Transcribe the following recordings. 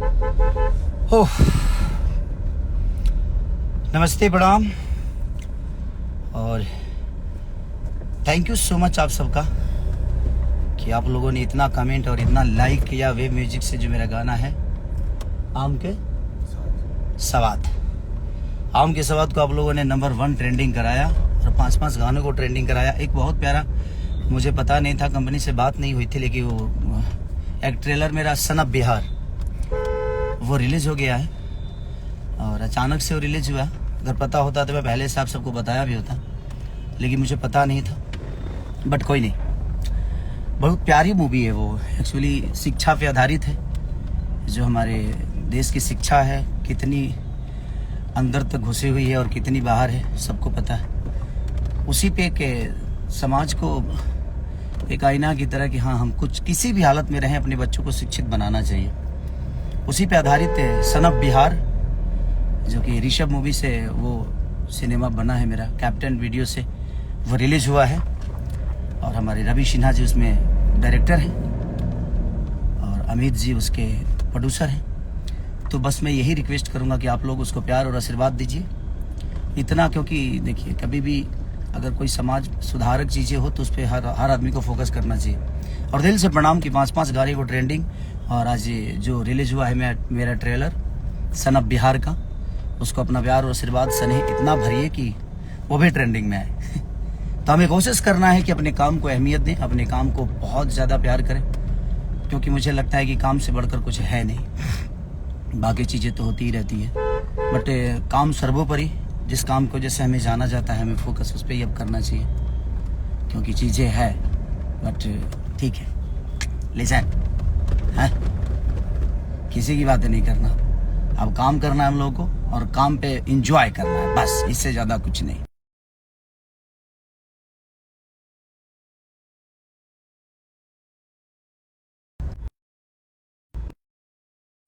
ओह, नमस्ते, प्रणाम और थैंक यू सो मच आप सबका कि आप लोगों ने इतना कमेंट और इतना लाइक किया वेब म्यूजिक से जो मेरा गाना है आम के सवाद। आम के सवाद को आप लोगों ने नंबर 1 ट्रेंडिंग कराया और 5-5 गानों को ट्रेंडिंग कराया। एक बहुत प्यारा, मुझे पता नहीं था, कंपनी से बात नहीं हुई थी, लेकिन वो एक ट्रेलर मेरा सन ऑफ बिहार वो रिलीज हो गया है और अचानक से वो रिलीज हुआ। अगर पता होता तो मैं पहले से आप सबको बताया भी होता, लेकिन मुझे पता नहीं था। बट कोई नहीं, बहुत प्यारी मूवी है वो। एक्चुअली शिक्षा पे आधारित है, जो हमारे देश की शिक्षा है कितनी अंदर तक घुसी हुई है और कितनी बाहर है सबको पता है। उसी पे के समाज को एक आईना की तरह कि हाँ, हम कुछ किसी भी हालत में रहें अपने बच्चों को शिक्षित बनाना चाहिए। उसी पे आधारित है सन ऑफ बिहार, जो कि ऋषभ मूवी से वो सिनेमा बना है मेरा, कैप्टन वीडियो से वो रिलीज हुआ है और हमारे रवि सिन्हा जी उसमें डायरेक्टर हैं और अमित जी उसके प्रोड्यूसर हैं। तो बस मैं यही रिक्वेस्ट करूंगा कि आप लोग उसको प्यार और आशीर्वाद दीजिए इतना, क्योंकि देखिए कभी भी अगर कोई समाज सुधारक चीज़ें हो तो उस पर हर आदमी को फोकस करना चाहिए। और दिल से प्रणाम कि 5-5 गाने को ट्रेंडिंग, और आज जो रिलीज हुआ है मेरा ट्रेलर सन ऑफ बिहार का, उसको अपना प्यार और आशीर्वाद स्नेह इतना भरिए कि वो भी ट्रेंडिंग में आए। तो हमें कोशिश करना है कि अपने काम को अहमियत दें, अपने काम को बहुत ज़्यादा प्यार करें, क्योंकि मुझे लगता है कि काम से बढ़कर कुछ है नहीं। बाकी चीज़ें तो होती ही रहती है, बट काम सर्वोपरि। जिस काम को जैसे हमें जाना जाता है, हमें फोकस उस पर ही अब करना चाहिए, क्योंकि चीज़ें है। बट ठीक है, लिसन है, किसी की बातें नहीं करना, अब काम करना है हम लोगों को और काम पे एंजॉय करना है, बस इससे ज़्यादा कुछ नहीं।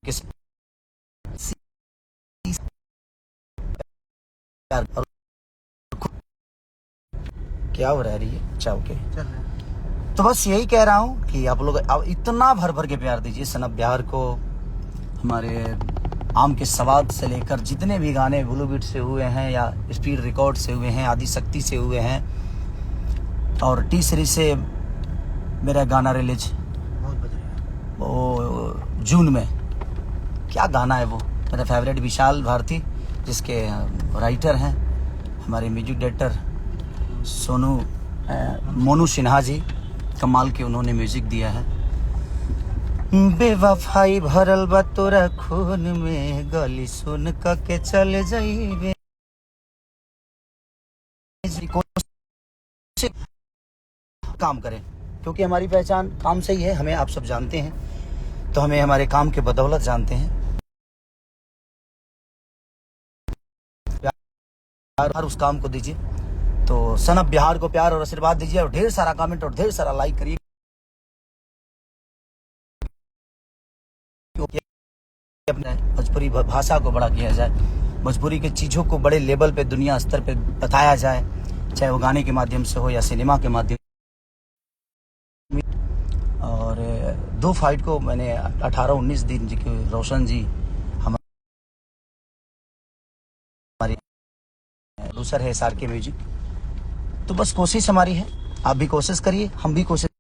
किस और क्या हो रहा है? अच्छा, ओके। तो बस यही कह रहा हूँ कि आप लोग अब इतना भर भर के प्यार दीजिए सन ऑफ बिहार को। हमारे आम के सवाद से लेकर जितने भी गाने ब्लू बीट से हुए हैं या स्पीड रिकॉर्ड से हुए हैं, आदि शक्ति से हुए हैं, और टी सीरीज से मेरा गाना रिलीज वो जून में। क्या गाना है वो, मेरा फेवरेट विशाल भारती, जिसके राइटर हैं हमारे म्यूजिक डायरेक्टर मोनू सिन्हा जी, कमाल के उन्होंने म्यूजिक दिया है। बेवफाई भरल बा तोरा खून में, गली सुन के चले जाइबे। काम करें, क्योंकि हमारी पहचान काम से ही है, हमें आप सब जानते हैं, तो हमें हमारे काम के बदौलत जानते हैं। प्यार उस काम को दीजिए, तो सन ऑफ बिहार को प्यार और आशीर्वाद दीजिए और ढेर सारा कमेंट और ढेर सारा लाइक करिए। अपने भोजपुरी भाषा को बड़ा किया जाए, भोजपुरी के चीज़ों को बड़े लेवल पे दुनिया स्तर पे बताया जाए, चाहे वो गाने के माध्यम से हो या सिनेमा के माध्यम। और 2 फाइट को मैंने 18-19 दिन जी के रोशन जी हमारी प्रोड्यूसर है SRK म्यूजिक। तो बस कोशिश हमारी है, आप भी कोशिश करिए, हम भी कोशिश